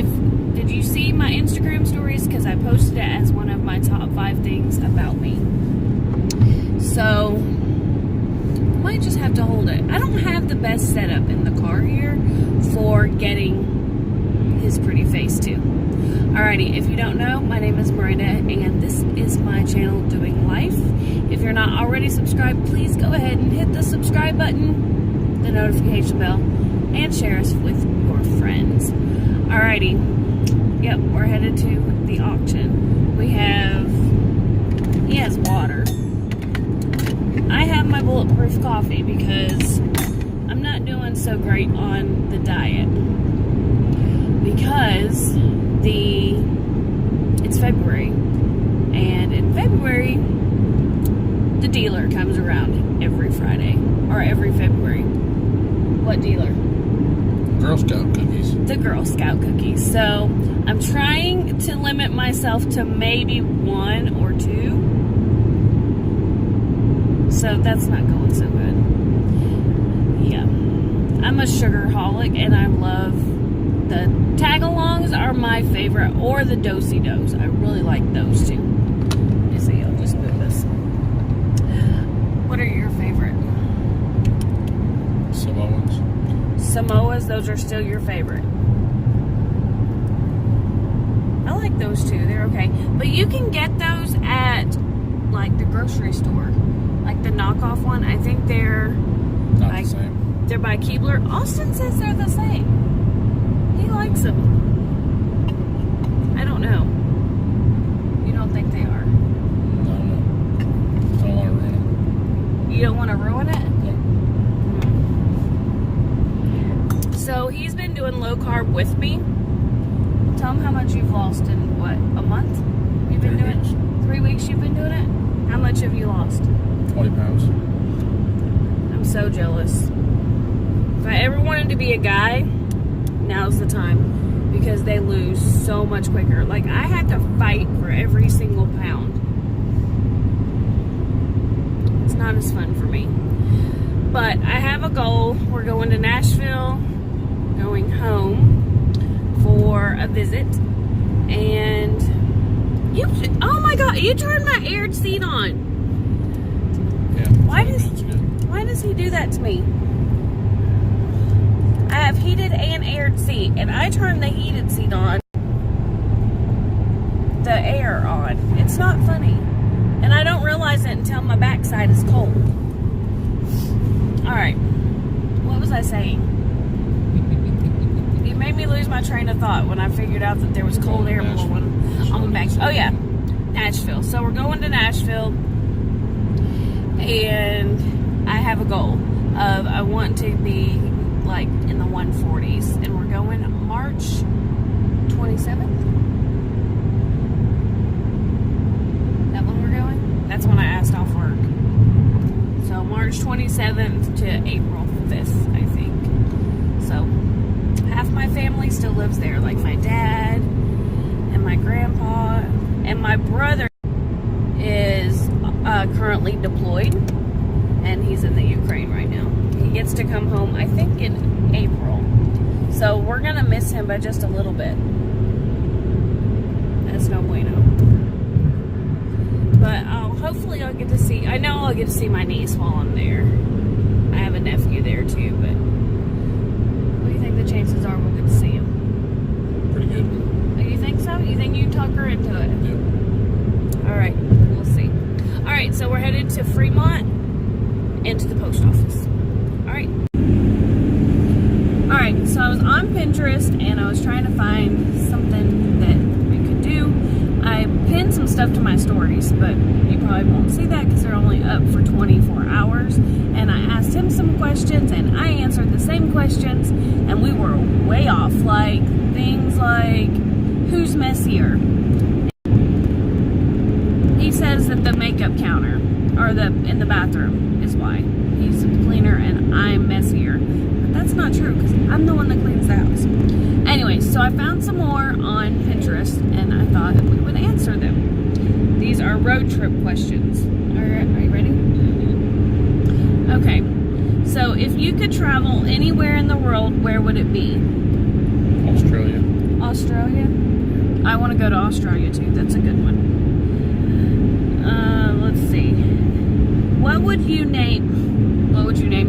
did you see my Instagram stories? Because I posted it as one of my top 5 things about me. So, might just have to hold it. I don't have the best setup in the car here for getting his pretty face to. Alrighty, if you don't know, my name is Miranda, and this is my channel, Doing Life. If you're not already subscribed, please go ahead and hit the subscribe button, the notification bell, and share us with your friends. Alrighty, yep, we're headed to the auction. He has water. I have my bulletproof coffee because I'm not doing so great on the diet. Because it's February, and in February the dealer comes around every Friday or every February. What dealer? Girl Scout cookies. The Girl Scout cookies. So I'm trying to limit myself to maybe 1 or 2. So that's not going so good. Yeah, I'm a sugarholic, and I love the tag-alongs are my favorite, or the do-si-dos. I really like those too. You see, I'll just move this. What are your favorite? Samoans. Samoas, those are still your favorite. I like those too, they're okay. But you can get those at, like, the grocery store. Like the knockoff one, I think they're... Not the same. They're by Keebler. Austin says they're the same. He likes them. I don't know. You don't think they are? No. I don't want to ruin them. You don't want to ruin it? No. So he's been doing low carb with me. Tell him how much you've lost in, what, a month? You've been 3 doing weeks. 3 weeks you've been doing it? How much have you lost? 20 pounds. I'm so jealous. If I ever wanted to be a guy, now's the time. Because they lose so much quicker. Like, I had to fight for every single pound. It's not as fun for me. But I have a goal. We're going to Nashville, going home for a visit. And oh my God, you turned my aired seat on. Yeah. Why does he do that to me? I have heated and aired seat, and I turn the heated seat on, the air on. It's not funny. And I don't realize it until my backside is cold. Alright. What was I saying? You made me lose my train of thought when I figured out that there was cold air blowing on my back. Oh yeah, Nashville. So we're going to Nashville, and I have a goal of I want to be like in the 140s, and we're going March 27th. That when we're going? That's when I asked off work. So March 27th to April 5th, I think. So half my family still lives there, like my dad and my grandpa, and my brother is currently deployed, and he's in the Ukraine right now. He gets to come home, I think, in April. So we're gonna miss him by just a little bit. That's no bueno. But hopefully I'll get to see, I know I'll get to see my niece while I'm there. I have a nephew there too, but what do you think the chances are we'll get to see him? Pretty good. Oh, you think so? You think you talk her into it? Yeah. Alright, we'll see. Alright, so we're headed to Fremont and to the post office. Alright. Alright, so I was on Pinterest and I was trying to find something that we could do. I pinned some stuff to my stories, but you probably won't see that because they're only up for 24 hours. And I asked him some questions, and I answered the same questions, and we were way off. Like, things like, who's messier? He says that the makeup counter, or in the bathroom, is why. He's a cleaner and I'm messier. But that's not true, because I'm the one that cleans the house. Anyway, so I found some more on Pinterest, and I thought we would answer them. These are road trip questions. Are you ready? Okay. So if you could travel anywhere in the world, where would it be? Australia. Australia? I want to go to Australia too. That's a good one. Let's see. What would you name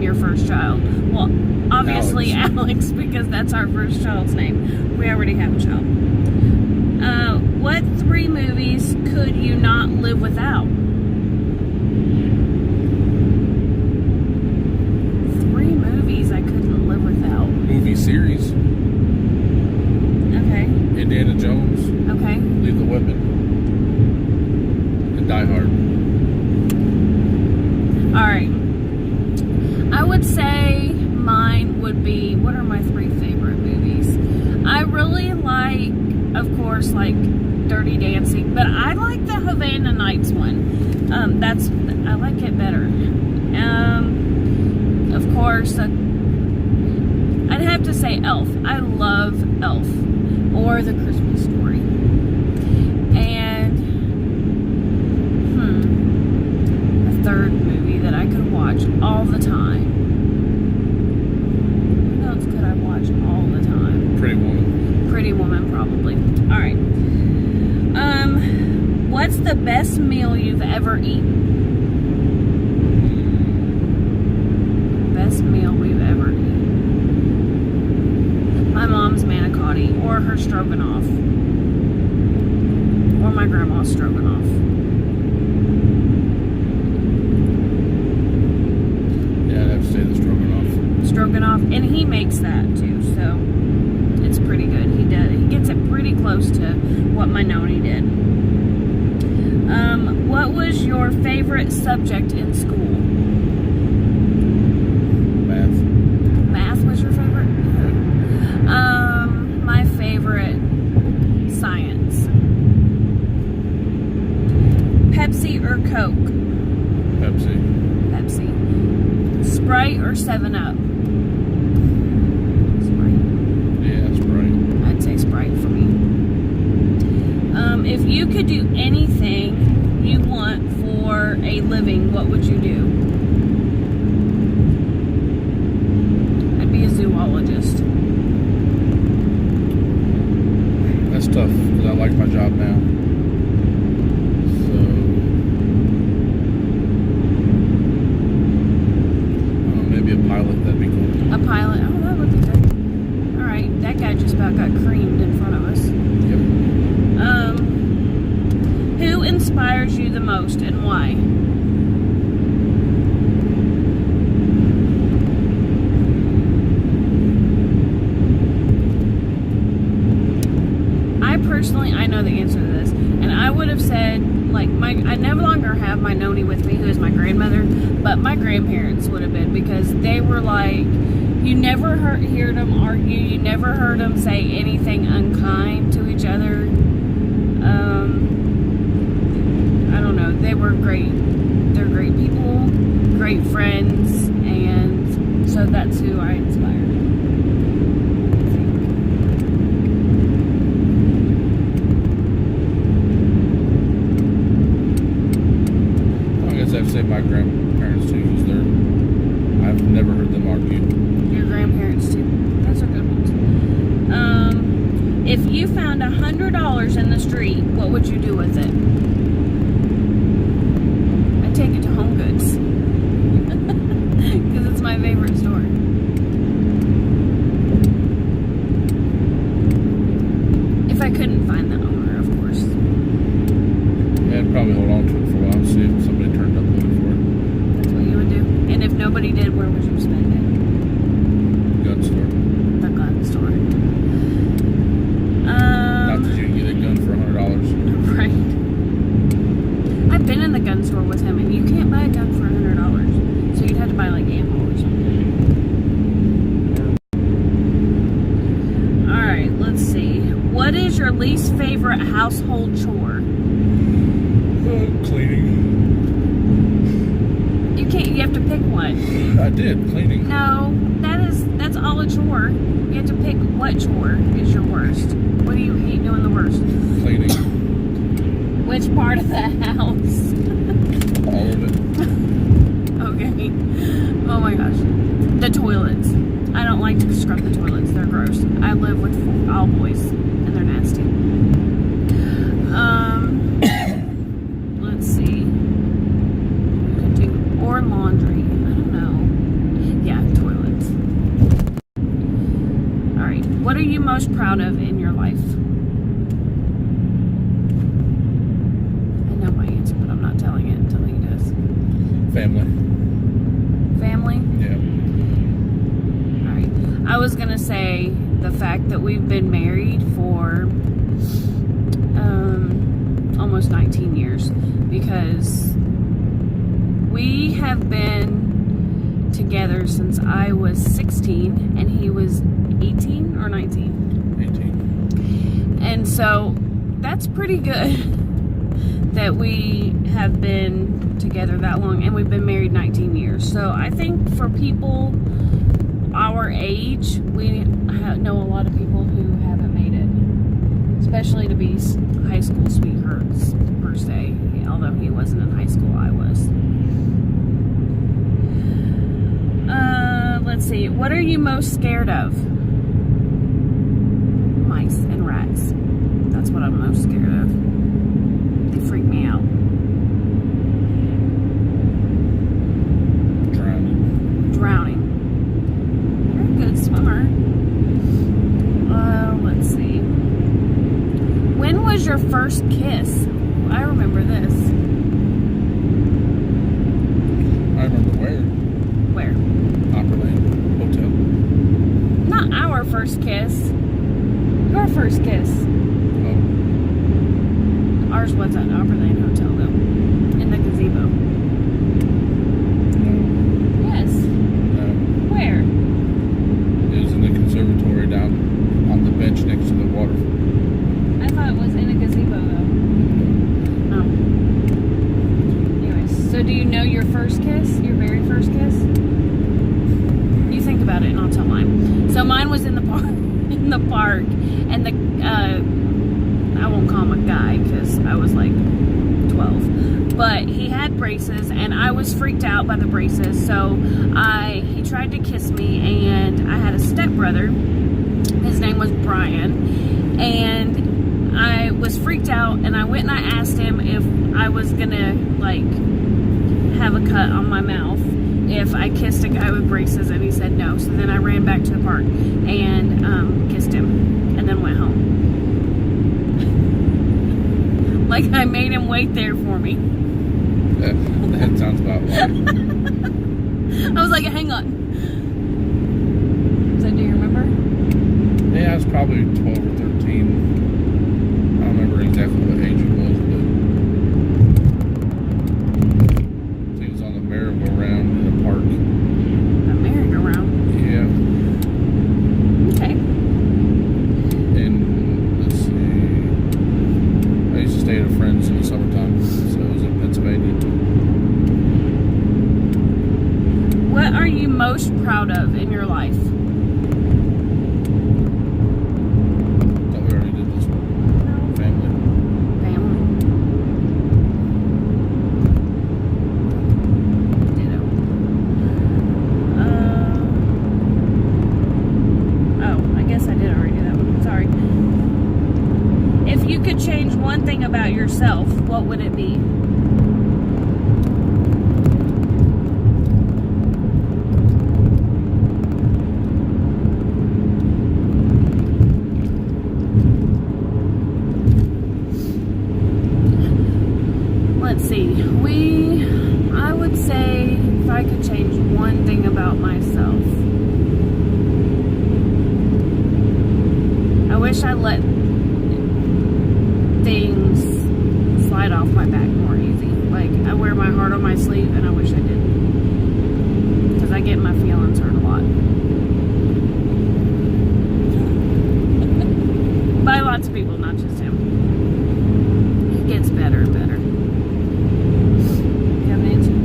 your first child? Well, obviously Alex, because that's our first child's name. We already have a child. What 3 movies could you not live without? 3 movies I couldn't live without. Movie series. Okay. Indiana Jones. Okay. Lethal Weapon. And Die Hard. Alright. I would say mine would be, what are my 3 favorite movies? I really like, of course, like Dirty Dancing, but I like the Havana Nights one. I like it better. Of course, I'd have to say Elf. I love Elf. Or The Christmas Story. And, a third movie that I could watch all the time. What else could I watch all the time? Pretty Woman. Pretty Woman, probably. Alright. What's the best meal you've ever eaten? Best meal we've ever eaten. My mom's manicotti, or her stroganoff. Or my grandma's stroganoff. Yeah, I'd have to say the Stroganoff. Stroganoff, and he makes that too, so it's pretty good. He gets it pretty close to what my noni did. What was your favorite subject in school? Math. Math was your favorite? My favorite, science. Pepsi or Coke? Pepsi. Pepsi. Sprite or 7-Up? Sprite. Yeah, Sprite. I'd say Sprite for me. If you could do anything you want for a living, what would you do? I'd be a zoologist. That's tough because I like my job now. So, maybe a pilot. That'd be cool. A pilot? Oh, that would be good. Alright, that guy just about got creamed in front of us. Yep. Who inspires you the most and why? I know the answer to this, and I would have said, like, I no longer have my noni with me, who is my grandmother, but my grandparents would have been, because they were like, you never hear them argue, you never heard them say anything unkind to each other. I don't know, they were great. They're great people, great friends, and so that's who I inspire. I've said my grandparents too, because I've never heard them argue. Your grandparents too. Those are good ones. If you found $100 in the street, what would you do with it? I'd take it to Home Goods. Because it's my favorite store. If I couldn't find the owner, of course. Yeah, I'd probably hold on to it for a while and see if somebody turned up looking for it. That's what you would do. And if nobody did, where would you spend it? Gun store. The gun store. Not that you can get a gun for $100. Right. I've been in the gun store with him, and you can't buy a gun for $100. So you'd have to buy like ammo or something. Alright, let's see. What is your least favorite household chore? Cleaning. You have to pick one. I did, cleaning. No, that's all a chore. You have to pick what chore is your worst. What do you hate doing the worst? Cleaning. Which part of the house? All of it. Okay. Oh my gosh. The toilets. I don't like to scrub the toilets. They're gross. I live with all boys, and they're nasty. Let's see. Could do or laundry. I don't know. Yeah, toilets. All right. What are you most proud of in your life? I know my answer, but I'm not telling it until he does. Family. Family? Yeah. All right. I was gonna say the fact that we've been married for almost 19 years, because we have been together since I was 16 and he was 18 or 19. 18. And so that's pretty good that we have been together that long, and we've been married 19 years. So I think for people our age, we know a lot of people who haven't made it, especially to be high school sweethearts per se, although he wasn't in high school, I was. Let's see, what are you most scared of? Mice and rats. That's what I'm most scared of. They freak me out. Drowning. You're a good swimmer. Let's see. When was your first kiss? I remember this. I remember where? Where? Opera Lane Hotel. Not our first kiss. Your first kiss. Oh. Ours was at Opera Lane Hotel, though. In the gazebo. No. Yes. No. Where? It was in the conservatory down on the bench next to the water. I thought it was in a gazebo, though. Oh. Anyways, so do you know your first kiss? Your very first kiss? You think about it and I'll tell mine. So mine was in the park, and the, I won't call him a guy because I was like 12. But he had braces, and I was freaked out by the braces, so he tried to kiss me, and I had a stepbrother. His name was Brian, and I was freaked out, and I went and I asked him if I was gonna, like, have a cut on my mouth if I kissed a guy with braces, and he said no. So then I ran back to the park and kissed him, and then went home. Like I made him wait there for me. That sounds about right. I was like, hang on. So do you remember? Yeah, I was probably 12 or 13. I don't remember exactly what age it was, but he was on the merry-go-round in the park. The merry-go-round. Yeah. Okay. And let's see, I used to stay at a friend's in the summertime, so it was in Pennsylvania. What are you most proud of in your life? Thought we already did this one. Family. Family. Ditto. Oh, I guess I did already do that one. Sorry. If you could change one thing about yourself, what would it be? Let's see. I would say if I could change one thing about myself, I wish I let things slide off my back more easy. Like, I wear my heart on my sleeve, and I wish I didn't. Because I get my feelings hurt a lot. By lots of people, not just him. It gets better and better. You have an answer?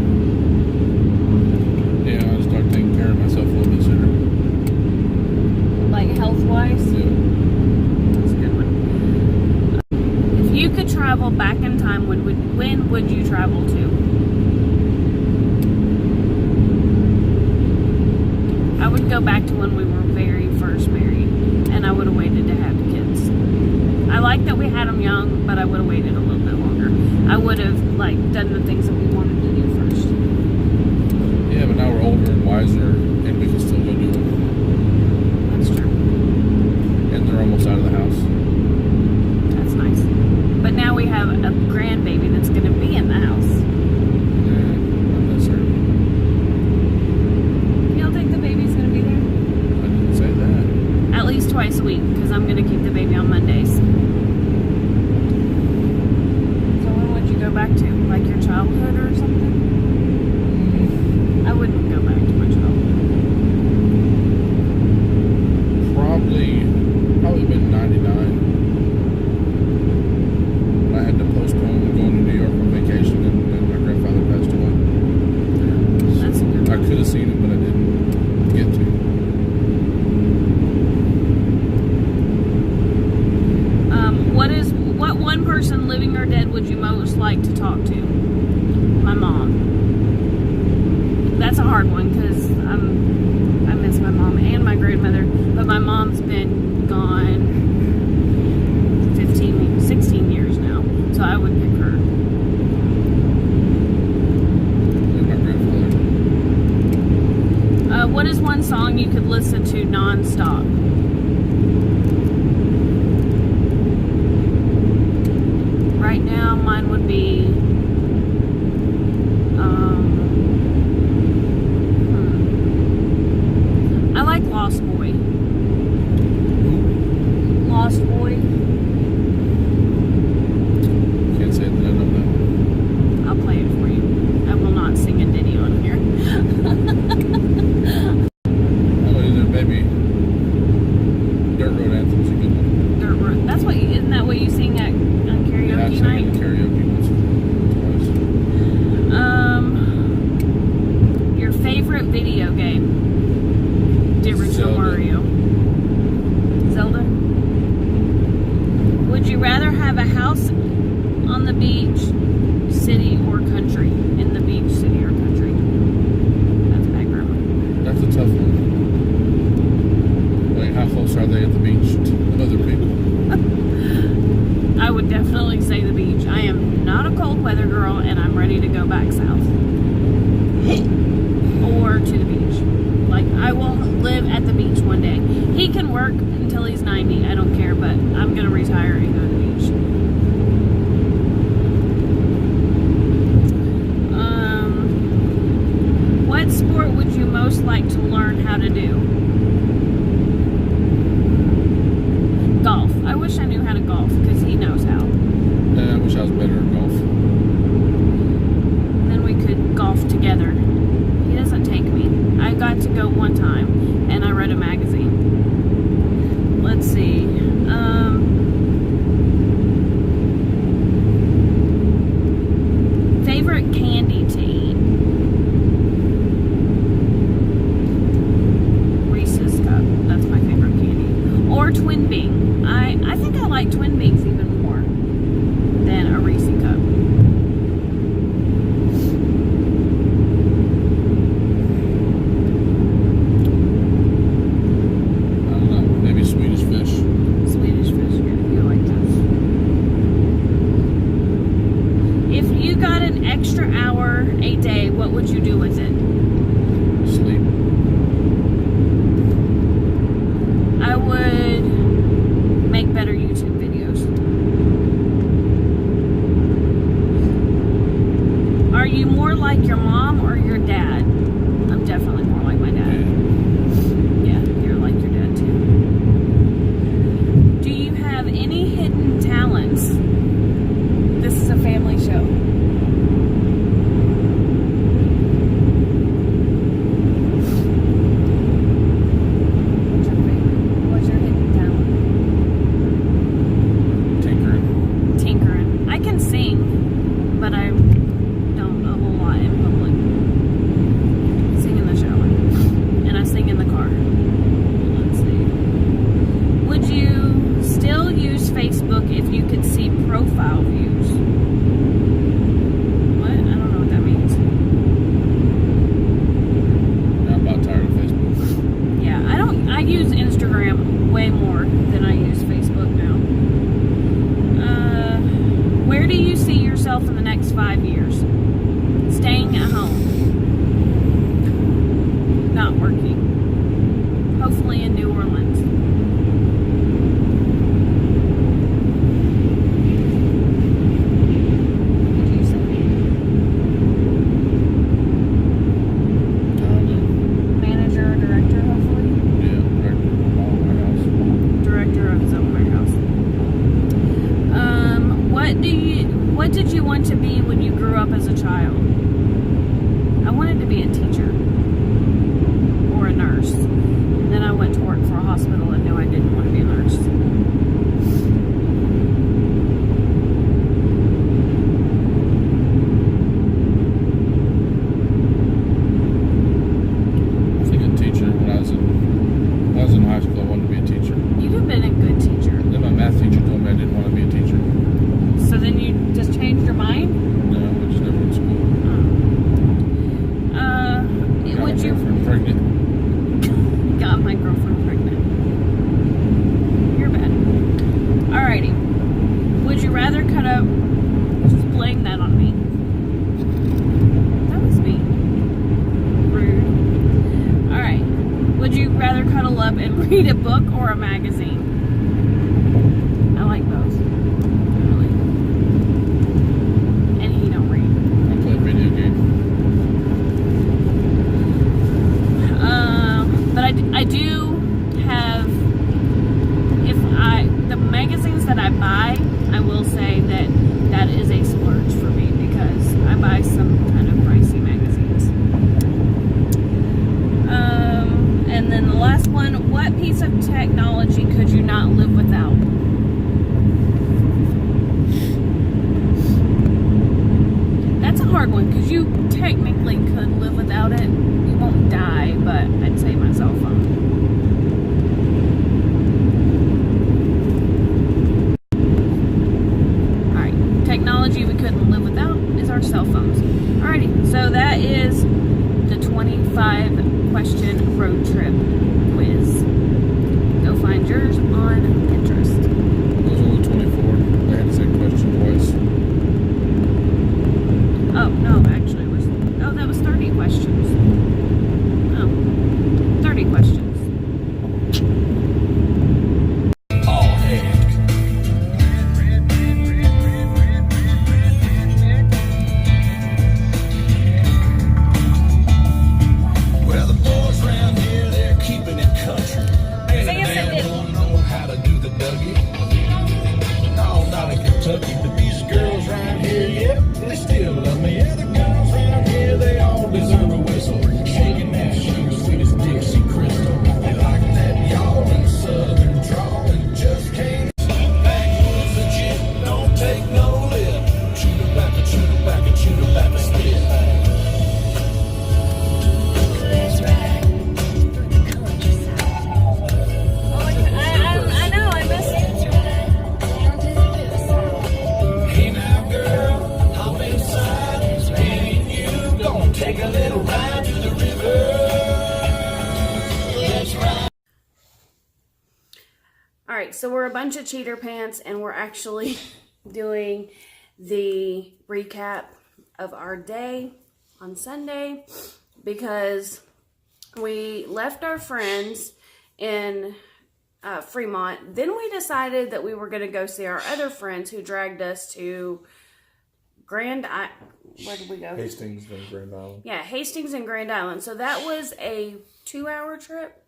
Yeah, I'll start taking care of myself a little bit sooner. Like health-wise? Yeah. That's good. would go back to when we were very first married, and I would have waited to have kids. I like that we had them young, but I would have waited a little bit longer. I would have done the things that we wanted to do first. Yeah, but now we're older and wiser, and we can still go do them. That's true. And they're almost out of the house. That's nice. But now we have a grandbaby that's going to be in the house. Yeah, not necessarily. You don't think the baby's going to be there? I didn't say that. At least twice a week, because I'm going to keep the baby on Mondays. So when would you go back to? Like your childhood or something? I wouldn't go back to my childhood. Probably been 99. I had to postpone going to New York on vacation, and my grandfather passed away. That's a good I one. could have seen him, but I didn't get to. What one person, living or dead, would you most like to talk to? My mom. That's a hard one because I miss my mom and my grandmother, but my mom's been gone 16 years now, so I would pick her. And my grandfather. What is one song you could listen to non-stop? Right now, mine would be I like Lost Boy. Lost Boy. Can't say that I know that. I'll play it for you. I will not sing a ditty on here. Oh, is it maybe Dirt Road Anthem's a good one. Dirt Road. That's what isn't that what you sing at karaoke Yeah, I sang night? it at karaoke once, twice. Your favorite video game? The original Zelda. Mario. Zelda? Would you rather have a house on the beach, city, or country? In the beach, city, or country? That's back grammar. That's a tough one. Wait, how close are they at the beach to other people? I would definitely say the beach. I am not a cold weather girl, and I'm ready to go back south. Or to the beach. I will live at the beach one day. He can work until he's 90. I don't care, but I'm going to retire and go to the beach. What sport would you most like to learn how to do? Golf. I wish I knew how to golf because he knows how. I wish I was better at golf. Then we could golf together. He doesn't take me. I got to go one time, and I read a magazine. Let's see. Favorite candy to eat? Reese's Cup. That's my favorite candy. Or Twin Bing. I think I like Twin Bings even more than a Reese's Cup. I don't know. Maybe Swedish Fish. Swedish Fish, yeah, you like those. If you got an extra hour a day, what would you do with it? Sleep. I would make better YouTube videos. use Instagram way more than I use Facebook now. Where do you see yourself in the next 5 years? Staying at home. Not working. Hopefully in New Orleans. What do you say? Manager or director, hopefully? Yeah, director of my own warehouse. Director of his own warehouse. What did you want to be when you grew up as a child? I wanted to be a teacher or a nurse. And then I went to work for a hospital and knew I didn't want to be a nurse. I think a teacher when I was in high school, I wanted to be a teacher. You'd have been a good teacher. Then my math teacher told me I didn't want to be a teacher. So then you just changed your mind? No, we just never went to school. Got Would my you girlfriend pregnant. got my girlfriend pregnant? You're bad. Alrighty. Would you rather cut up? Just blame that on me. That was me. Rude. Alright. Would you rather cuddle up and read a book or a magazine? I like both. Really. And he don't read. I play a video game. But I do have, the magazines that I buy, I will say that is a splurge for me because I buy some kind of pricey magazines. And then the last one, what piece of technology could you not live without? That's a hard one because you technically could live without it. You won't die, but I'd say my cell phone. Alright, technology we couldn't live without is our cell phones. Alrighty, so that is the 25 question road trip quiz. Go find yours on Pinterest. Those were the 24. They had the same question twice. Oh, no, actually it was, that was 30 questions. Oh, 30 questions. Well, the boys around here, they're keeping it country. Say They yes, I did. don't know how to do the Dougie. No, not in Kentucky, but these girls around here, yep, they still love me. Yeah, the girls around here, they all deserve a whistle. Shaking that sugar sweet as Dixie Crystal. They like that yawning southern drawl and just can't. Backwoods legit, don't take no lip. Shoot her back and shoot her back and shoot her back and spit. I know, I missed it. Hey now, girl, hop inside. Me and you gonna take a little ride to the river. Let's ride. Alright, so we're a bunch of cheater pants and we're actually doing the recap of our day on Sunday because we left our friends in Fremont. Then we decided that we were going to go see our other friends who dragged us to where did we go? Hastings and Grand Island. Yeah, Hastings and Grand Island. So that was a 2-hour trip.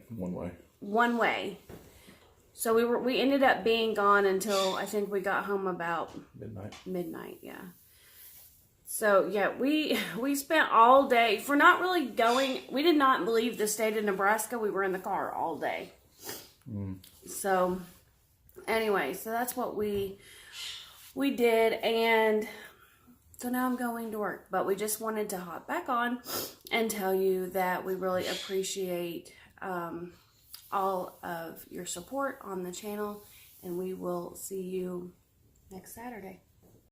One way. One way. So we ended up being gone until I think we got home about midnight, yeah. So yeah, we spent all day for not really going. We did not leave the state of Nebraska. We were in the car all day. So anyway, so that's what we did, and so now I'm going to work. But we just wanted to hop back on and tell you that we really appreciate all of your support on the channel, and we will see you next Saturday.